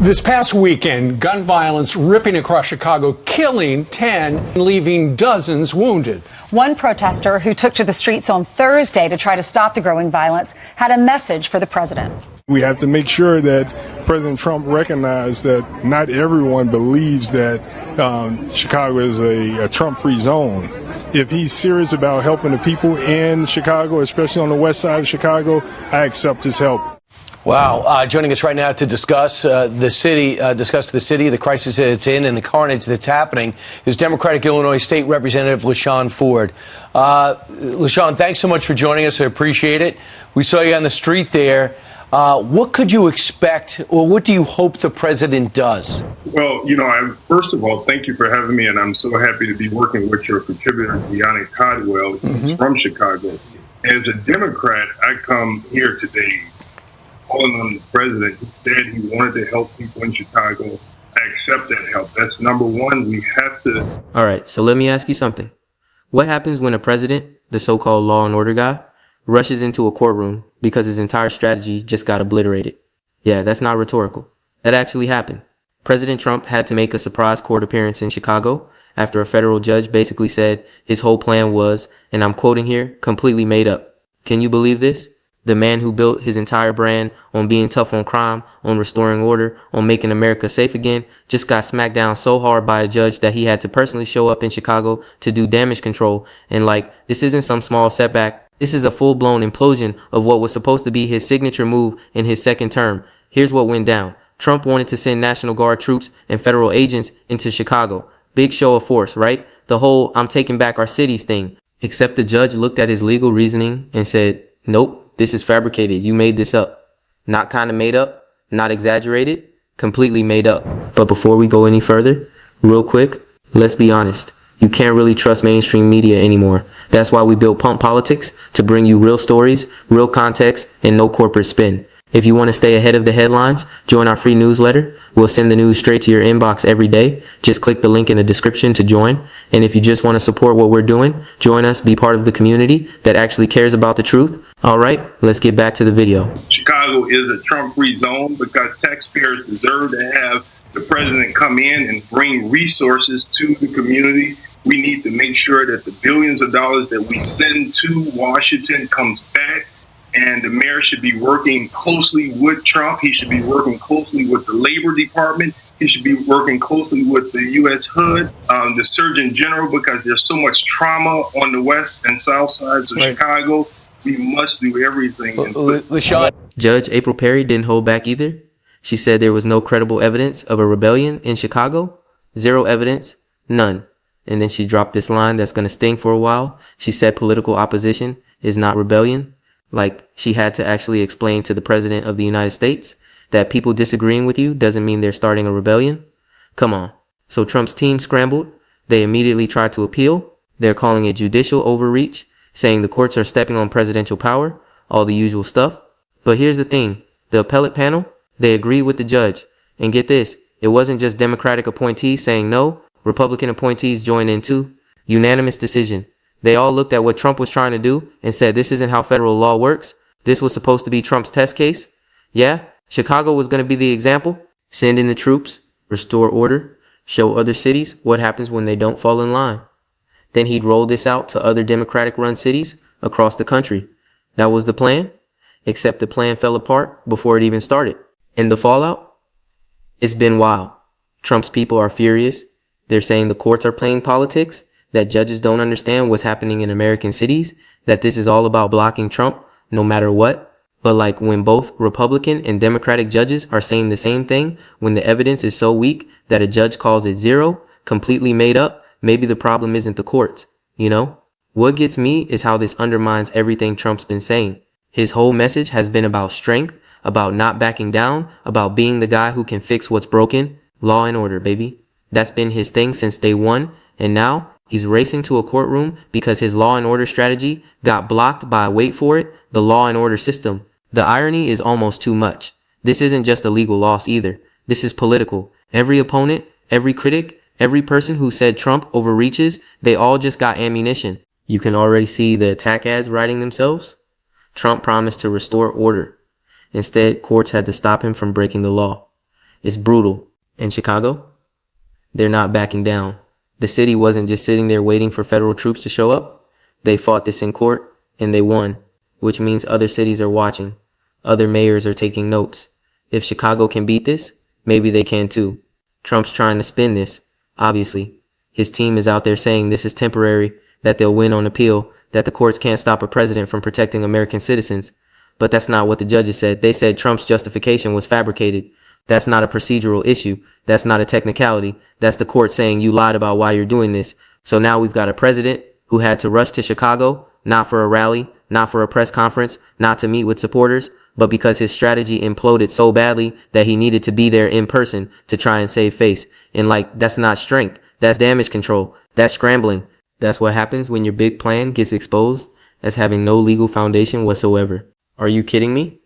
This past weekend, gun violence ripping across Chicago, killing 10, leaving dozens wounded. One protester who took to the streets on Thursday to try to stop the growing violence had a message for the president. We have to make sure that President Trump recognized that not everyone believes that Chicago is a Trump-free zone. If he's serious about helping the people in Chicago, especially on the west side of Chicago, I accept his help. Wow. Joining us right now to discuss the city, the crisis that it's in, and the carnage that's happening is Democratic Illinois State Representative LaShawn Ford. LaShawn, thanks so much for joining us. I appreciate it. We saw you on the street there. What could you expect, or what do you hope the president does? Well, first of all, thank you for having me, and I'm so happy to be working with your contributor, Deanna Codwell, who's from Chicago. As a Democrat, I come here today calling on the president. He said he wanted to help people in Chicago. I accept that help. That's number one. We have to. All right, so let me ask you something. What happens when a president, the so-called law and order guy, rushes into a courtroom because his entire strategy just got obliterated? Yeah, that's not rhetorical. That actually happened. President Trump had to make a surprise court appearance in Chicago after a federal judge basically said his whole plan was, and I'm quoting here, completely made up. Can you believe this? The man who built his entire brand on being tough on crime, on restoring order, on making America safe again, just got smacked down so hard by a judge that he had to personally show up in Chicago to do damage control. And this isn't some small setback. This is a full-blown implosion of what was supposed to be his signature move in his second term. Here's what went down. Trump wanted to send National Guard troops and federal agents into Chicago. Big show of force, right? The whole "I'm taking back our cities" thing. Except the judge looked at his legal reasoning and said, nope. This is fabricated. You made this up. Not kind of made up, not exaggerated, completely made up. But before we go any further, real quick, let's be honest. You can't really trust mainstream media anymore. That's why we built Pump Politics, to bring you real stories, real context, and no corporate spin. If you want to stay ahead of the headlines, join our free newsletter. We'll send the news straight to your inbox every day. Just click the link in the description to join. And if you just want to support what we're doing, join us, be part of the community that actually cares about the truth. All right, let's get back to the video. Chicago is a Trump-free zone because taxpayers deserve to have the president come in and bring resources to the community. We need to make sure that the billions of dollars that we send to Washington comes back. And the mayor should be working closely with Trump. He should be working closely with the Labor Department. He should be working closely with the U.S. HUD, the Surgeon General, because there's so much trauma on the west and south sides of Chicago. We must do everything. Judge April Perry didn't hold back either. She said there was no credible evidence of a rebellion in Chicago. Zero evidence, none. And then she dropped this line that's going to sting for a while. She said political opposition is not rebellion. She had to actually explain to the president of the United States that people disagreeing with you doesn't mean they're starting a rebellion. Come on. So Trump's team scrambled. They immediately tried to appeal. They're calling it judicial overreach, saying the courts are stepping on presidential power, all the usual stuff. But here's the thing. The appellate panel, they agreed with the judge. And get this, it wasn't just Democratic appointees saying no. Republican appointees joined in too. Unanimous decision. They all looked at what Trump was trying to do and said, this isn't how federal law works. This was supposed to be Trump's test case. Yeah, Chicago was going to be the example. Send in the troops, restore order, show other cities what happens when they don't fall in line. Then he'd roll this out to other Democratic-run cities across the country. That was the plan, except the plan fell apart before it even started. And the fallout? It's been wild. Trump's people are furious. They're saying the courts are playing politics, that judges don't understand what's happening in American cities, that this is all about blocking Trump no matter what. But when both Republican and Democratic judges are saying the same thing, when the evidence is so weak that a judge calls it zero, completely made up, maybe the problem isn't the courts, What gets me is how this undermines everything Trump's been saying. His whole message has been about strength, about not backing down, about being the guy who can fix what's broken. Law and order, baby. That's been his thing since day one. And now he's racing to a courtroom because his law and order strategy got blocked by, wait for it, the law and order system. The irony is almost too much. This isn't just a legal loss either. This is political. Every opponent, every critic, every person who said Trump overreaches, they all just got ammunition. You can already see the attack ads writing themselves. Trump promised to restore order. Instead, courts had to stop him from breaking the law. It's brutal. In Chicago, they're not backing down. The city wasn't just sitting there waiting for federal troops to show up. They fought this in court and they won, which means other cities are watching. Other mayors are taking notes. If Chicago can beat this, maybe they can too. Trump's trying to spin this, obviously. His team is out there saying this is temporary, that they'll win on appeal, that the courts can't stop a president from protecting American citizens. But that's not what the judges said. They said Trump's justification was fabricated. That's not a procedural issue. That's not a technicality. That's the court saying you lied about why you're doing this. So now we've got a president who had to rush to Chicago, not for a rally, not for a press conference, not to meet with supporters, but because his strategy imploded so badly that he needed to be there in person to try and save face. And that's not strength. That's damage control. That's scrambling. That's what happens when your big plan gets exposed as having no legal foundation whatsoever. Are you kidding me?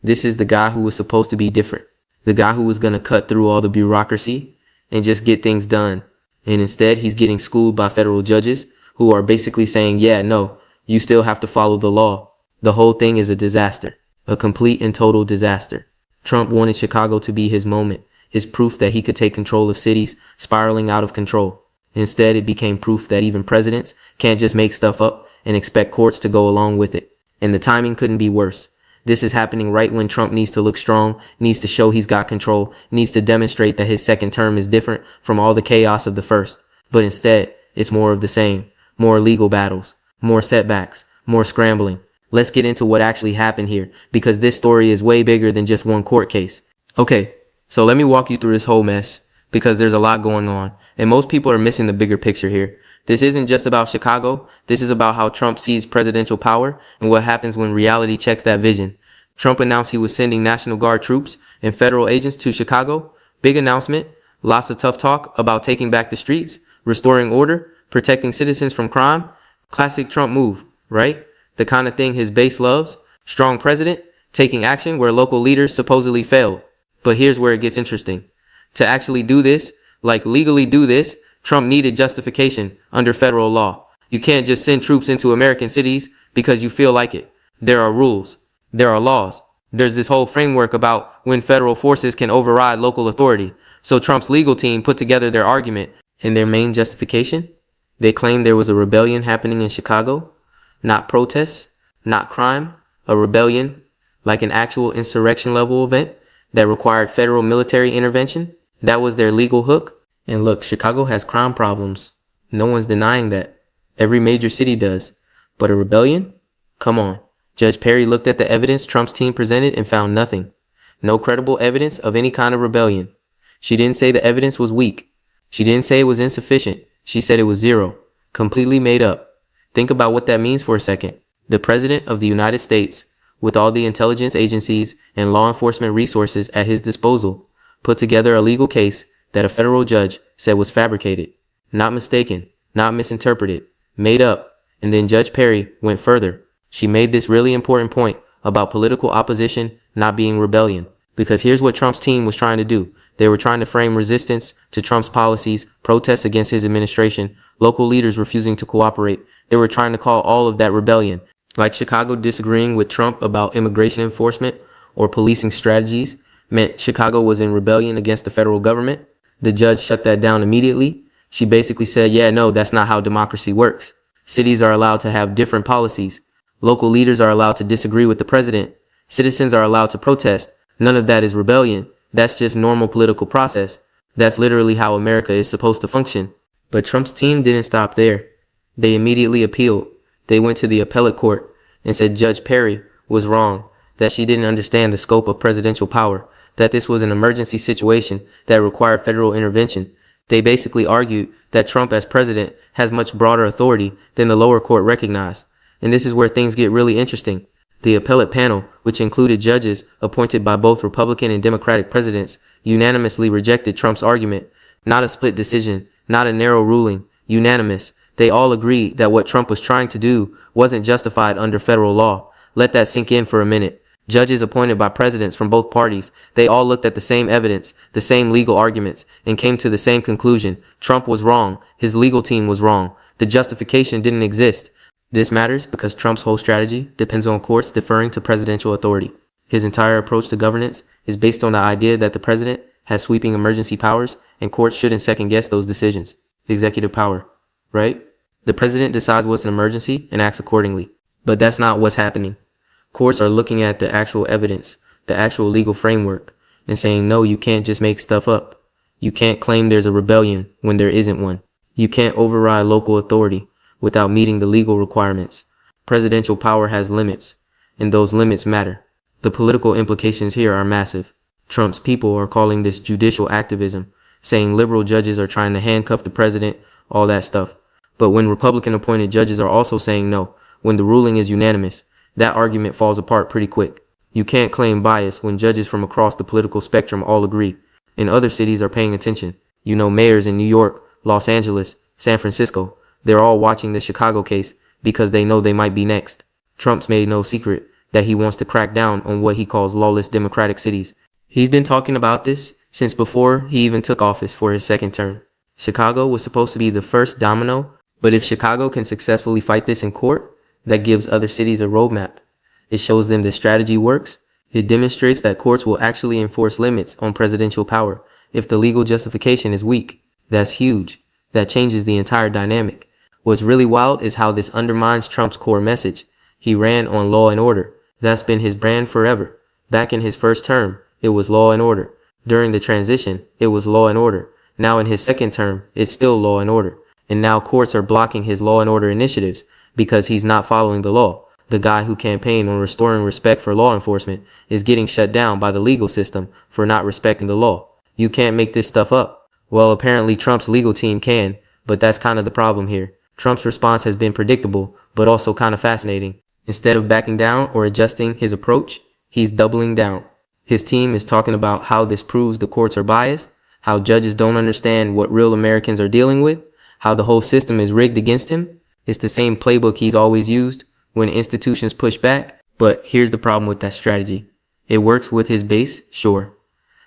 This is the guy who was supposed to be different. The guy who was going to cut through all the bureaucracy and just get things done. And instead, he's getting schooled by federal judges who are basically saying, yeah, no, you still have to follow the law. The whole thing is a disaster, a complete and total disaster. Trump wanted Chicago to be his moment, his proof that he could take control of cities spiraling out of control. Instead, it became proof that even presidents can't just make stuff up and expect courts to go along with it. And the timing couldn't be worse. This is happening right when Trump needs to look strong, needs to show he's got control, needs to demonstrate that his second term is different from all the chaos of the first. But instead, it's more of the same. More legal battles, more setbacks, more scrambling. Let's get into what actually happened here, because this story is way bigger than just one court case. Okay, so let me walk you through this whole mess, because there's a lot going on, and most people are missing the bigger picture here. This isn't just about Chicago. This is about how Trump sees presidential power and what happens when reality checks that vision. Trump announced he was sending National Guard troops and federal agents to Chicago. Big announcement. Lots of tough talk about taking back the streets, restoring order, protecting citizens from crime. Classic Trump move, right? The kind of thing his base loves. Strong president, taking action where local leaders supposedly failed. But here's where it gets interesting. To actually do this, legally do this, Trump needed justification under federal law. You can't just send troops into American cities because you feel like it. There are rules. There are laws. There's this whole framework about when federal forces can override local authority. So Trump's legal team put together their argument. And their main justification? They claimed there was a rebellion happening in Chicago. Not protests, not crime, a rebellion, like an actual insurrection level event that required federal military intervention. That was their legal hook. And look, Chicago has crime problems. No one's denying that. Every major city does. But a rebellion? Come on. Judge Perry looked at the evidence Trump's team presented and found nothing. No credible evidence of any kind of rebellion. She didn't say the evidence was weak. She didn't say it was insufficient. She said it was zero. Completely made up. Think about what that means for a second. The President of the United States, with all the intelligence agencies and law enforcement resources at his disposal, put together a legal case that a federal judge said was fabricated, not mistaken, not misinterpreted, made up. And then Judge Perry went further. She made this really important point about political opposition not being rebellion. Because here's what Trump's team was trying to do. They were trying to frame resistance to Trump's policies, protests against his administration, local leaders refusing to cooperate. They were trying to call all of that rebellion. Like Chicago disagreeing with Trump about immigration enforcement or policing strategies meant Chicago was in rebellion against the federal government. The judge shut that down immediately. She basically said, yeah, no, that's not how democracy works. Cities are allowed to have different policies. Local leaders are allowed to disagree with the president. Citizens are allowed to protest. None of that is rebellion. That's just normal political process. That's literally how America is supposed to function. But Trump's team didn't stop there. They immediately appealed. They went to the appellate court and said Judge Perry was wrong, that she didn't understand the scope of presidential power, that this was an emergency situation that required federal intervention. They basically argued that Trump as president has much broader authority than the lower court recognized. And this is where things get really interesting. The appellate panel, which included judges appointed by both Republican and Democratic presidents, unanimously rejected Trump's argument. Not a split decision, not a narrow ruling, unanimous. They all agreed that what Trump was trying to do wasn't justified under federal law. Let that sink in for a minute. Judges appointed by presidents from both parties, they all looked at the same evidence, the same legal arguments, and came to the same conclusion. Trump was wrong. His legal team was wrong. The justification didn't exist. This matters because Trump's whole strategy depends on courts deferring to presidential authority. His entire approach to governance is based on the idea that the president has sweeping emergency powers, and courts shouldn't second guess those decisions. Executive power, right? The president decides what's an emergency and acts accordingly. But that's not what's happening. Courts are looking at the actual evidence, the actual legal framework, and saying, no, you can't just make stuff up. You can't claim there's a rebellion when there isn't one. You can't override local authority without meeting the legal requirements. Presidential power has limits, and those limits matter. The political implications here are massive. Trump's people are calling this judicial activism, saying liberal judges are trying to handcuff the president, all that stuff. But when Republican appointed judges are also saying no, when the ruling is unanimous, that argument falls apart pretty quick. You can't claim bias when judges from across the political spectrum all agree, and other cities are paying attention. You know, mayors in New York, Los Angeles, San Francisco, they're all watching the Chicago case because they know they might be next. Trump's made no secret that he wants to crack down on what he calls lawless democratic cities. He's been talking about this since before he even took office for his second term. Chicago was supposed to be the first domino, but if Chicago can successfully fight this in court, that gives other cities a roadmap. It shows them the strategy works. It demonstrates that courts will actually enforce limits on presidential power if the legal justification is weak. That's huge. That changes the entire dynamic. What's really wild is how this undermines Trump's core message. He ran on law and order. That's been his brand forever. Back in his first term, it was law and order. During the transition, it was law and order. Now in his second term, it's still law and order. And now courts are blocking his law and order initiatives because he's not following the law. The guy who campaigned on restoring respect for law enforcement is getting shut down by the legal system for not respecting the law. You can't make this stuff up. Well, apparently Trump's legal team can, but that's kind of the problem here. Trump's response has been predictable, but also kind of fascinating. Instead of backing down or adjusting his approach, he's doubling down. His team is talking about how this proves the courts are biased, how judges don't understand what real Americans are dealing with, how the whole system is rigged against him. It's the same playbook he's always used when institutions push back. But here's the problem with that strategy. It works with his base, sure.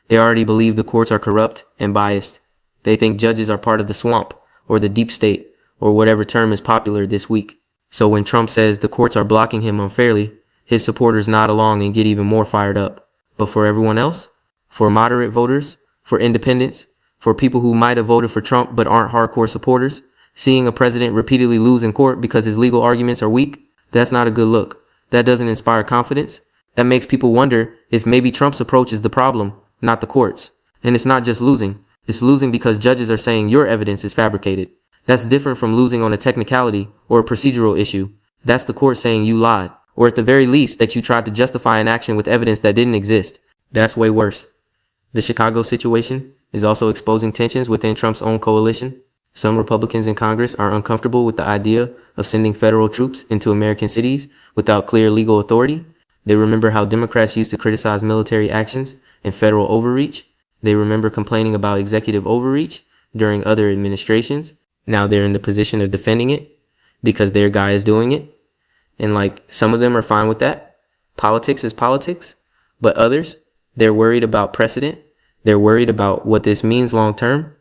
They already believe the courts are corrupt and biased. They think judges are part of the swamp or the deep state or whatever term is popular this week. So when Trump says the courts are blocking him unfairly, his supporters nod along and get even more fired up. But for everyone else, for moderate voters, for independents, for people who might have voted for Trump but aren't hardcore supporters, seeing a president repeatedly lose in court because his legal arguments are weak, that's not a good look. That doesn't inspire confidence. That makes people wonder if maybe Trump's approach is the problem, not the courts. And it's not just losing. It's losing because judges are saying your evidence is fabricated. That's different from losing on a technicality or a procedural issue. That's the court saying you lied, or at the very least that you tried to justify an action with evidence that didn't exist. That's way worse. The Chicago situation is also exposing tensions within Trump's own coalition. Some Republicans in Congress are uncomfortable with the idea of sending federal troops into American cities without clear legal authority. They remember how Democrats used to criticize military actions and federal overreach. They remember complaining about executive overreach during other administrations. Now they're in the position of defending it because their guy is doing it. And some of them are fine with that. Politics is politics. But others, they're worried about precedent. They're worried about what this means long term.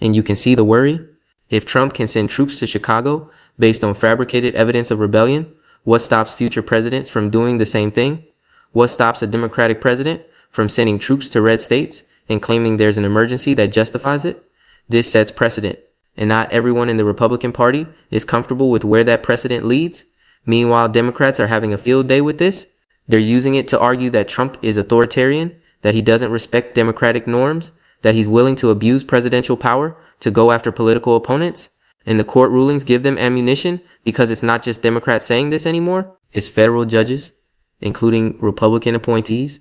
And you can see the worry. If Trump can send troops to Chicago based on fabricated evidence of rebellion, what stops future presidents from doing the same thing? What stops a Democratic president from sending troops to red states and claiming there's an emergency that justifies it? This sets precedent. And not everyone in the Republican Party is comfortable with where that precedent leads. Meanwhile, Democrats are having a field day with this. They're using it to argue that Trump is authoritarian, that he doesn't respect democratic norms, that he's willing to abuse presidential power to go after political opponents. And the court rulings give them ammunition because it's not just Democrats saying this anymore. It's federal judges, including Republican appointees,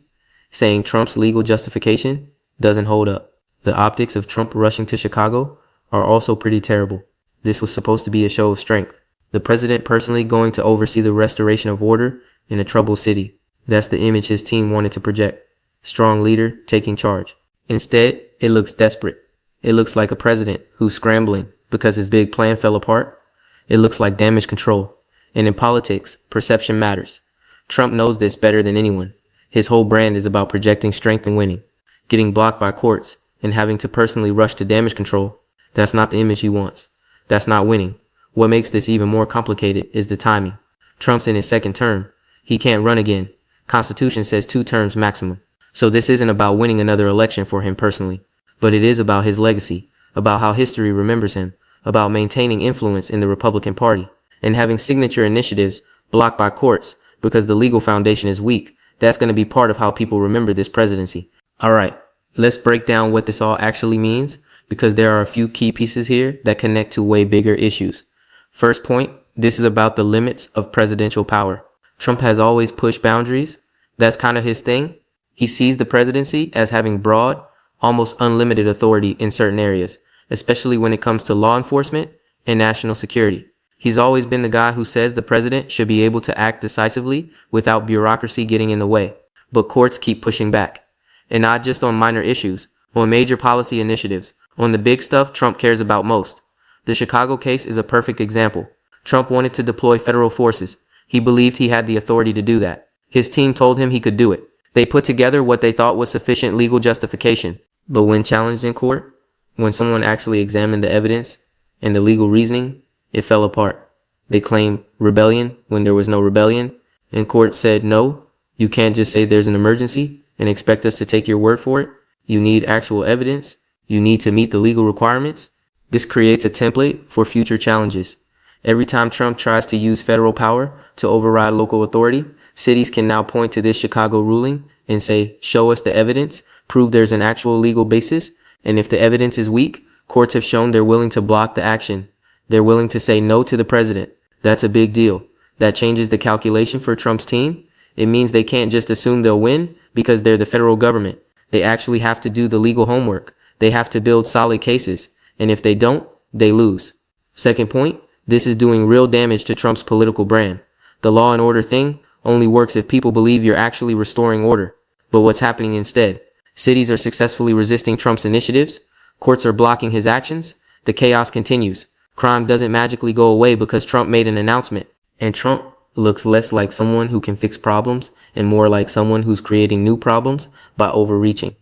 saying Trump's legal justification doesn't hold up. The optics of Trump rushing to Chicago are also pretty terrible. This was supposed to be a show of strength. The president personally going to oversee the restoration of order in a troubled city. That's the image his team wanted to project. Strong leader taking charge. Instead, it looks desperate. It looks like a president who's scrambling because his big plan fell apart. It looks like damage control. And in politics, perception matters. Trump knows this better than anyone. His whole brand is about projecting strength and winning. Getting blocked by courts and having to personally rush to damage control, that's not the image he wants. That's not winning. What makes this even more complicated is the timing. Trump's in his second term. He can't run again. Constitution says 2 terms maximum. So this isn't about winning another election for him personally, but it is about his legacy, about how history remembers him, about maintaining influence in the Republican Party, and having signature initiatives blocked by courts because the legal foundation is weak. That's going to be part of how people remember this presidency. All right, let's break down what this all actually means, because there are a few key pieces here that connect to way bigger issues. First point, this is about the limits of presidential power. Trump has always pushed boundaries. That's kind of his thing. He sees the presidency as having broad, almost unlimited authority in certain areas, especially when it comes to law enforcement and national security. He's always been the guy who says the president should be able to act decisively without bureaucracy getting in the way. But courts keep pushing back. And not just on minor issues, on major policy initiatives, on the big stuff Trump cares about most. The Chicago case is a perfect example. Trump wanted to deploy federal forces. He believed he had the authority to do that. His team told him he could do it. They put together what they thought was sufficient legal justification. But when challenged in court, when someone actually examined the evidence and the legal reasoning, it fell apart. They claimed rebellion when there was no rebellion, and court said, no, you can't just say there's an emergency and expect us to take your word for it. You need actual evidence. You need to meet the legal requirements. This creates a template for future challenges. Every time Trump tries to use federal power to override local authority, cities can now point to this Chicago ruling and say, show us the evidence, prove there's an actual legal basis, and if the evidence is weak, courts have shown they're willing to block the action. They're willing to say no to the president. That's a big deal. That changes the calculation for Trump's team. It means they can't just assume they'll win because they're the federal government. They actually have to do the legal homework. They have to build solid cases. And if they don't, they lose. Second point, this is doing real damage to Trump's political brand. The law and order thing only works if people believe you're actually restoring order. But what's happening instead? Cities are successfully resisting Trump's initiatives. Courts are blocking his actions. The chaos continues. Crime doesn't magically go away because Trump made an announcement. And Trump looks less like someone who can fix problems and more like someone who's creating new problems by overreaching.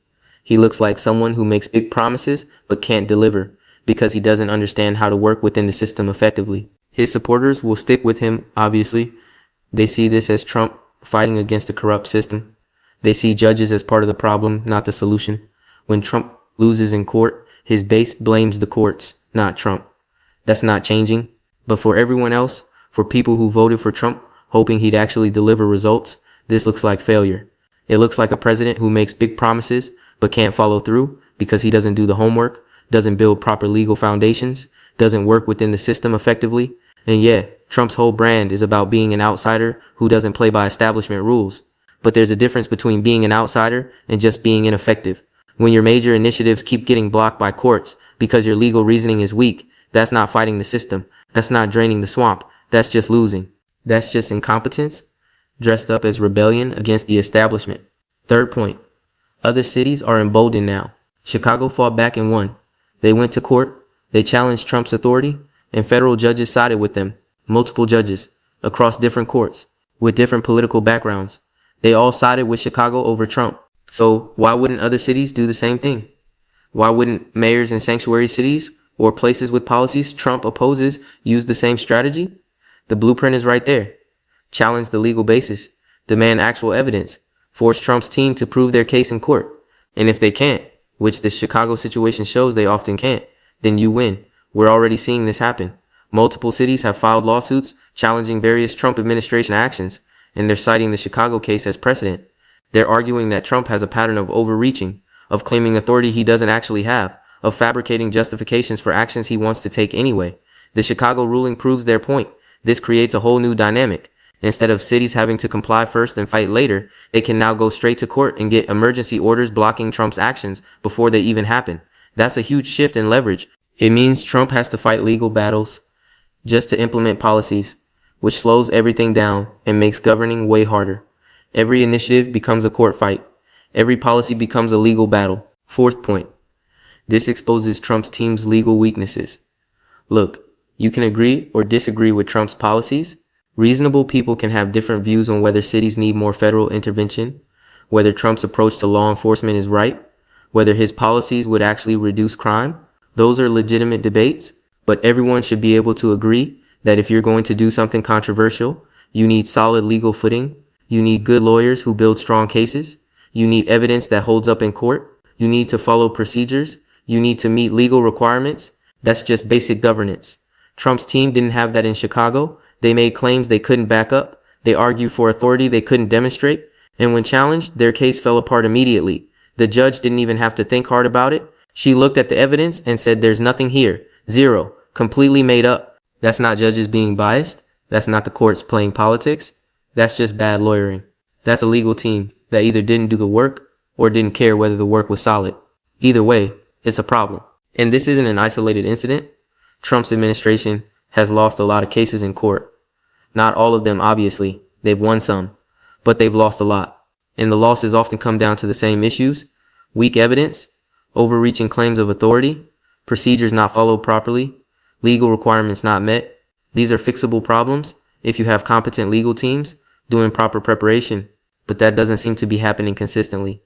He looks like someone who makes big promises but can't deliver because he doesn't understand how to work within the system effectively. His supporters will stick with him, obviously. They see this as Trump fighting against a corrupt system. They see judges as part of the problem, not the solution. When Trump loses in court, his base blames the courts, not Trump. That's not changing. But for everyone else, for people who voted for Trump, hoping he'd actually deliver results, this looks like failure. It looks like a president who makes big promises but can't follow through because he doesn't do the homework, doesn't build proper legal foundations, doesn't work within the system effectively. And yeah, Trump's whole brand is about being an outsider who doesn't play by establishment rules. But there's a difference between being an outsider and just being ineffective. When your major initiatives keep getting blocked by courts because your legal reasoning is weak, that's not fighting the system. That's not draining the swamp. That's just losing. That's just incompetence dressed up as rebellion against the establishment. Third point. Other cities are emboldened now. Chicago fought back and won. They went to court. They challenged Trump's authority, and federal judges sided with them. Multiple judges across different courts with different political backgrounds. They all sided with Chicago over Trump. So why wouldn't other cities do the same thing? Why wouldn't mayors in sanctuary cities or places with policies Trump opposes use the same strategy? The blueprint is right there. Challenge the legal basis. Demand actual evidence. Force Trump's team to prove their case in court. And if they can't, which the Chicago situation shows they often can't, then you win. We're already seeing this happen. Multiple cities have filed lawsuits challenging various Trump administration actions, and they're citing the Chicago case as precedent. They're arguing that Trump has a pattern of overreaching, of claiming authority he doesn't actually have, of fabricating justifications for actions he wants to take anyway. The Chicago ruling proves their point. This creates a whole new dynamic. Instead of cities having to comply first and fight later, they can now go straight to court and get emergency orders blocking Trump's actions before they even happen. That's a huge shift in leverage. It means Trump has to fight legal battles just to implement policies, which slows everything down and makes governing way harder. Every initiative becomes a court fight. Every policy becomes a legal battle. Fourth point. This exposes Trump's team's legal weaknesses. Look, you can agree or disagree with Trump's policies. Reasonable people can have different views on whether cities need more federal intervention, whether Trump's approach to law enforcement is right, whether his policies would actually reduce crime. Those are legitimate debates, but everyone should be able to agree that if you're going to do something controversial, you need solid legal footing. You need good lawyers who build strong cases. You need evidence that holds up in court. You need to follow procedures. You need to meet legal requirements. That's just basic governance. Trump's team didn't have that in Chicago. They made claims they couldn't back up. They argued for authority they couldn't demonstrate. And when challenged, their case fell apart immediately. The judge didn't even have to think hard about it. She looked at the evidence and said, there's nothing here. Zero. Completely made up. That's not judges being biased. That's not the courts playing politics. That's just bad lawyering. That's a legal team that either didn't do the work or didn't care whether the work was solid. Either way, it's a problem. And this isn't an isolated incident. Trump's administration has lost a lot of cases in court. Not all of them, obviously. They've won some, but they've lost a lot. And the losses often come down to the same issues: weak evidence, overreaching claims of authority, procedures not followed properly, legal requirements not met. These are fixable problems if you have competent legal teams doing proper preparation, but that doesn't seem to be happening consistently.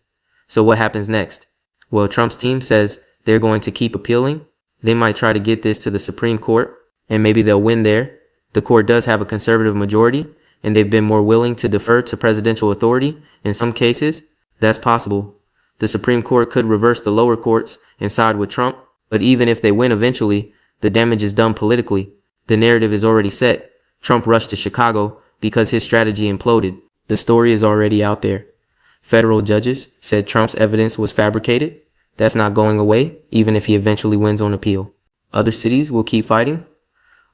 So what happens next? Well, Trump's team says they're going to keep appealing. They might try to get this to the Supreme Court, and maybe they'll win there. The court does have a conservative majority, and they've been more willing to defer to presidential authority in some cases. That's possible. The Supreme Court could reverse the lower courts and side with Trump, but even if they win eventually, the damage is done politically. The narrative is already set. Trump rushed to Chicago because his strategy imploded. The story is already out there. Federal judges said Trump's evidence was fabricated. That's not going away, even if he eventually wins on appeal. Other cities will keep fighting.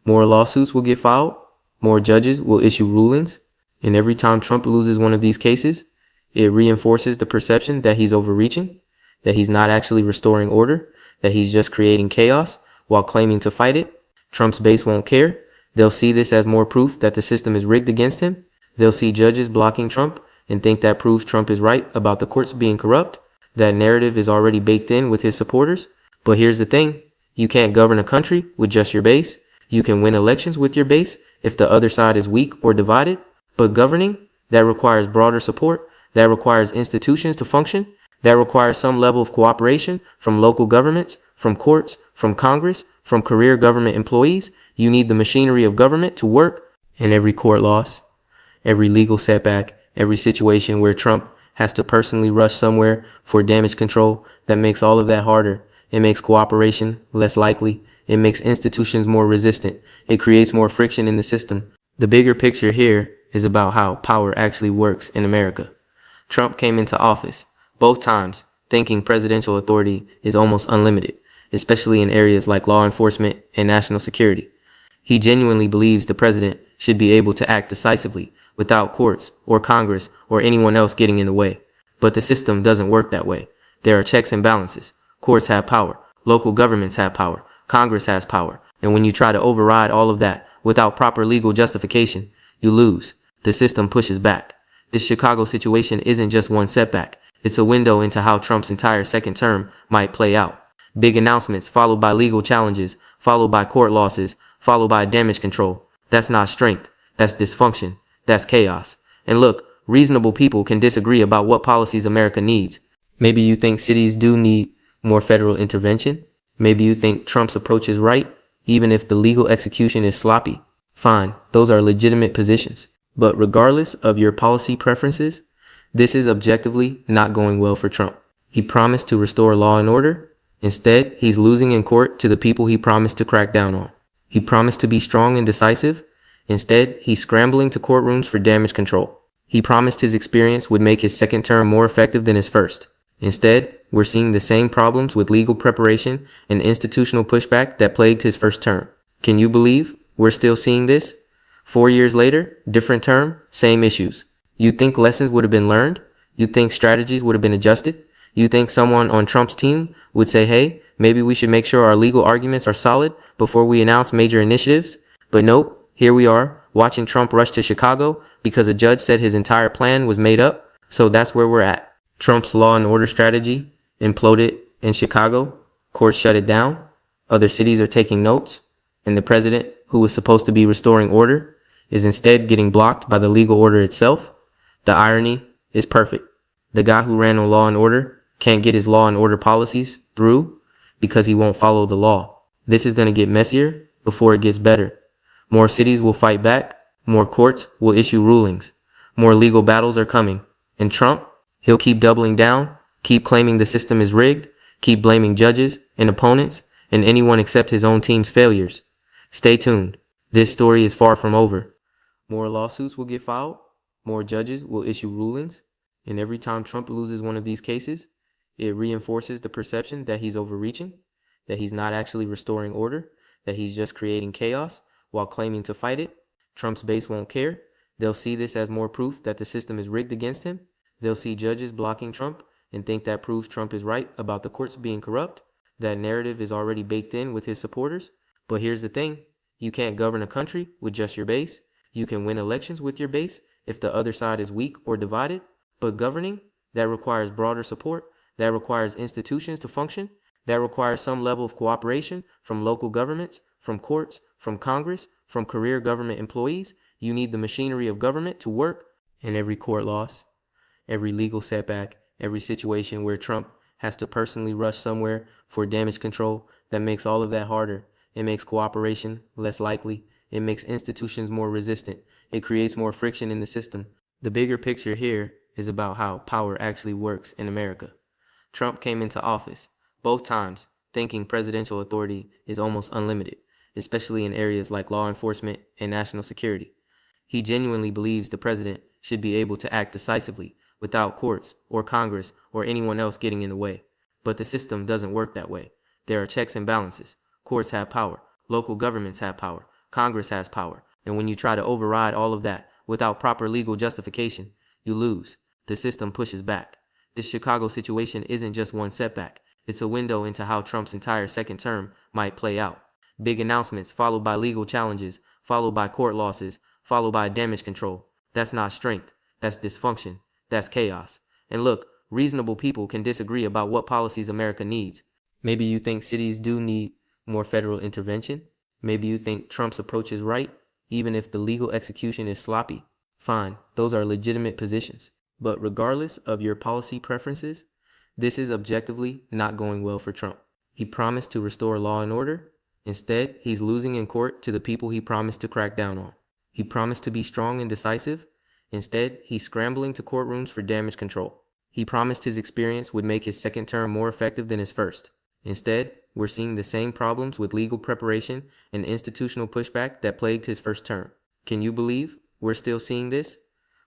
More lawsuits will get filed. More judges will issue rulings. And every time Trump loses one of these cases, it reinforces the perception that he's overreaching, that he's not actually restoring order, that he's just creating chaos while claiming to fight it. Trump's base won't care. They'll see this as more proof that the system is rigged against him. They'll see judges blocking Trump and think that proves Trump is right about the courts being corrupt. That narrative is already baked in with his supporters. But here's the thing. You can't govern a country with just your base. You can win elections with your base if the other side is weak or divided. But governing, that requires broader support. That requires institutions to function. That requires some level of cooperation from local governments, from courts, from Congress, from career government employees. You need the machinery of government to work. And every court loss, every legal setback, every situation where Trump has to personally rush somewhere for damage control, that makes all of that harder. It makes cooperation less likely. It makes institutions more resistant. It creates more friction in the system. The bigger picture here is about how power actually works in America. Trump came into office, both times, thinking presidential authority is almost unlimited, especially in areas like law enforcement and national security. He genuinely believes the president should be able to act decisively without courts or Congress or anyone else getting in the way. But the system doesn't work that way. There are checks and balances. Courts have power. Local governments have power. Congress has power. And when you try to override all of that without proper legal justification, you lose. The system pushes back. This Chicago situation isn't just one setback. It's a window into how Trump's entire second term might play out. Big announcements followed by legal challenges, followed by court losses, followed by damage control. That's not strength. That's dysfunction. That's chaos. And look, reasonable people can disagree about what policies America needs. Maybe you think cities do need more federal intervention. Maybe you think Trump's approach is right, even if the legal execution is sloppy. Fine, those are legitimate positions. But regardless of your policy preferences, this is objectively not going well for Trump. He promised to restore law and order. Instead, he's losing in court to the people he promised to crack down on. He promised to be strong and decisive. Instead, he's scrambling to courtrooms for damage control. He promised his experience would make his second term more effective than his first. Instead, we're seeing the same problems with legal preparation and institutional pushback that plagued his first term. Can you believe we're still seeing this? 4 years later, different term, same issues. You think lessons would have been learned? You think strategies would have been adjusted? You think someone on Trump's team would say, hey, maybe we should make sure our legal arguments are solid before we announce major initiatives? But nope. Here we are, watching Trump rush to Chicago because a judge said his entire plan was made up. So that's where we're at. Trump's law and order strategy imploded in Chicago. Courts shut it down. Other cities are taking notes. And the president, who was supposed to be restoring order, is instead getting blocked by the legal order itself. The irony is perfect. The guy who ran on law and order can't get his law and order policies through because he won't follow the law. This is going to get messier before it gets better. More cities will fight back. More courts will issue rulings. More legal battles are coming. And Trump, He'll keep doubling down, keep claiming the system is rigged, keep blaming judges and opponents and anyone except his own team's failures. Stay tuned. This story is far from over. More lawsuits will get filed, more judges will issue rulings, and every time Trump loses one of these cases, it reinforces the perception that he's overreaching, that he's not actually restoring order, that he's just creating chaos while claiming to fight it. Trump's base won't care. They'll see this as more proof that the system is rigged against him. They'll see judges blocking Trump and think that proves Trump is right about the courts being corrupt. That narrative is already baked in with his supporters. But here's the thing. You can't govern a country with just your base. You can win elections with your base if the other side is weak or divided. But governing, that requires broader support. That requires institutions to function. That requires some level of cooperation from local governments, from courts, from Congress, from career government employees. You need the machinery of government to work. And every court loss, every legal setback, every situation where Trump has to personally rush somewhere for damage control, that makes all of that harder. It makes cooperation less likely. It makes institutions more resistant. It creates more friction in the system. The bigger picture here is about how power actually works in America. Trump came into office, both times, thinking presidential authority is almost unlimited, especially in areas like law enforcement and national security. He genuinely believes the president should be able to act decisively without courts or Congress or anyone else getting in the way. But the system doesn't work that way. There are checks and balances. Courts have power. Local governments have power. Congress has power. And when you try to override all of that without proper legal justification, you lose. The system pushes back. This Chicago situation isn't just one setback. It's a window into how Trump's entire second term might play out. Big announcements followed by legal challenges, followed by court losses, followed by damage control. That's not strength. That's dysfunction. That's chaos. And look, reasonable people can disagree about what policies America needs. Maybe you think cities do need more federal intervention. Maybe you think Trump's approach is right, even if the legal execution is sloppy. Fine, those are legitimate positions. But regardless of your policy preferences, this is objectively not going well for Trump. He promised to restore law and order. Instead, he's losing in court to the people he promised to crack down on. He promised to be strong and decisive. Instead, he's scrambling to courtrooms for damage control. He promised his experience would make his second term more effective than his first. Instead, we're seeing the same problems with legal preparation and institutional pushback that plagued his first term. Can you believe we're still seeing this?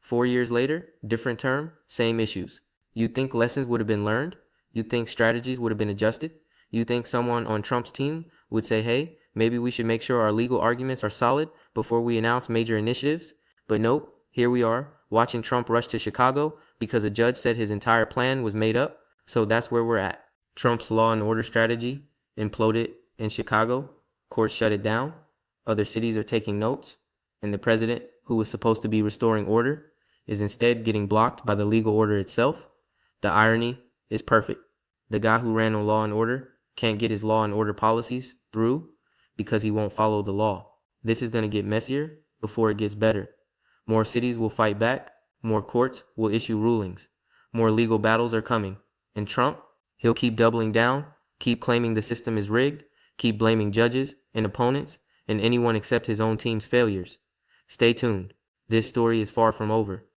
4 years later, different term, same issues. You think lessons would have been learned? You think strategies would have been adjusted? You think someone on Trump's team would say, hey, maybe we should make sure our legal arguments are solid before we announce major initiatives? But nope, here we are, watching Trump rush to Chicago because a judge said his entire plan was made up. So that's where we're at. Trump's law and order strategy imploded in Chicago. Courts shut it down. Other cities are taking notes. And the president, who was supposed to be restoring order, is instead getting blocked by the legal order itself. The irony is perfect. The guy who ran on law and order can't get his law and order policies through because he won't follow the law. This is going to get messier before it gets better. More cities will fight back. More courts will issue rulings. More legal battles are coming. And Trump, he'll keep doubling down, keep claiming the system is rigged, keep blaming judges and opponents and anyone except his own team's failures. Stay tuned. This story is far from over.